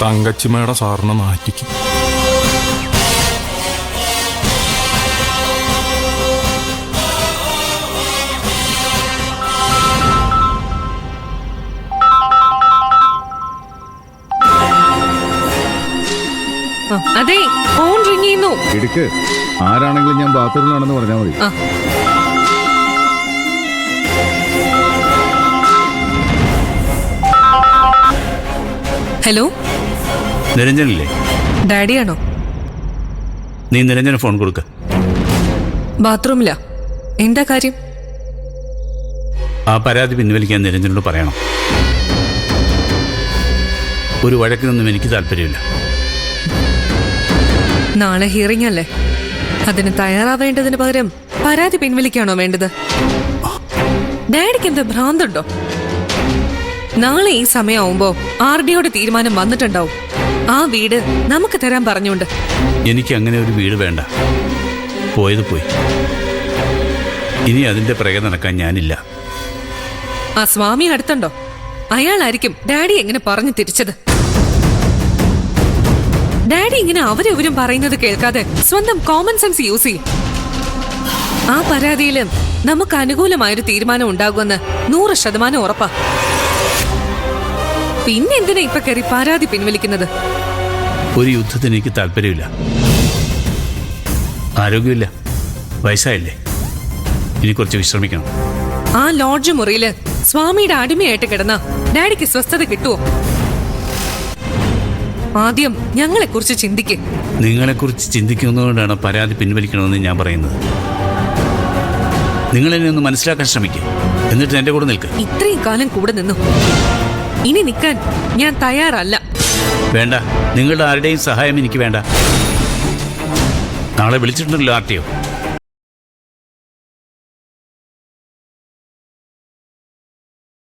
തങ്കച്ചിമ്മയുടെ സാറിനെ മാറ്റിക്കും. അതെ, phone ring ചെയ്യുന്നു. എടുക്ക്. ആരാണെങ്കിലും ഞാൻ ബാത്റൂമിലാണെന്ന് പറഞ്ഞാൽ മതി. ഹലോ, നിരഞ്ജനല്ലേ? ഡാഡിയാണോ? നീ നിരഞ്ജന ഫോൺ കൊടുക്ക. ബാത്റൂമിലാ. എന്താ കാര്യം? ആ പരാതി പിൻവലിക്കാൻ നിരഞ്ജനോട് പറയണം. ഒരു വഴക്കിനൊന്നും എനിക്ക് താല്പര്യമില്ല. നാളെ ഹിയറിംഗ് അല്ലേ? അതിന് തയ്യാറാവേണ്ടതിന് പകരം പരാതി പിൻവലിക്കാണോ വേണ്ടത്? ഡാഡിക്ക് എന്താ ഭ്രാന്തുണ്ടോ? നാളെ ഈ സമയമാവുമ്പോ RDOയുടെ തീരുമാനം വന്നിട്ടുണ്ടാവും. ആ വീട് നമുക്ക് തരാൻ പറഞ്ഞുകൊണ്ട്. എനിക്ക് അങ്ങനെ ഒരു വീട് വേണ്ട. പോയത് പോയി. ഇനി അതിന്റെ പിറകെ നടക്കാൻ ഞാനില്ല. ആ സ്വാമി അടുത്തുണ്ടോ? അയാളായിരിക്കും ഡാഡി എങ്ങനെ പറഞ്ഞു തിരിച്ചത്. ഡാഡി ഇങ്ങനെ അവരവരും പറയുന്നത് കേൾക്കാതെ സ്വന്തം കോമൺ സെൻസ് യൂസ് ചെയ്യും. ആ പരാതിയിലും നമുക്ക് അനുകൂലമായൊരു തീരുമാനം ഉണ്ടാകുമെന്ന് 100% ഉറപ്പാ. പിന്നെ എന്തിനാ ഇപ്പൊ കയറി പരാതി പിൻവലിക്കുന്നത്? ഒരു യുദ്ധത്തിന് എനിക്ക് താല്പര്യമില്ല. ആരോഗ്യമില്ല, വയസ്സായില്ലേ, ഇനി കുറച്ച് വിശ്രമിക്കണം. ആ ലോഡ്ജ് മുറിയില് സ്വാമിയുടെ അടിമയായിട്ട് കിടന്ന ഡാഡിക്ക് സ്വസ്ഥത കിട്ടുവോ? ആദ്യം ഞങ്ങളെ കുറിച്ച് ചിന്തിക്ക്. നിങ്ങളെക്കുറിച്ച് ചിന്തിക്കുന്നതുകൊണ്ടാണ് പരാതി പിൻവലിക്കണമെന്ന് ഞാൻ പറയുന്നത്. നിങ്ങൾ എന്നെ ഒന്ന് മനസ്സിലാക്കാൻ ശ്രമിക്കുക. എന്നിട്ട് എന്റെ കൂടെ നിൽക്കുക. ഇത്രയും കാലം കൂടെ നിന്നു. ഇനി നിൽക്കാൻ ഞാൻ തയ്യാറല്ല. വേണ്ട, നിങ്ങളുടെ ആരുടെയും സഹായം എനിക്ക് വേണ്ട. നാളെ വിളിച്ചിട്ടുണ്ടല്ലോ RTO.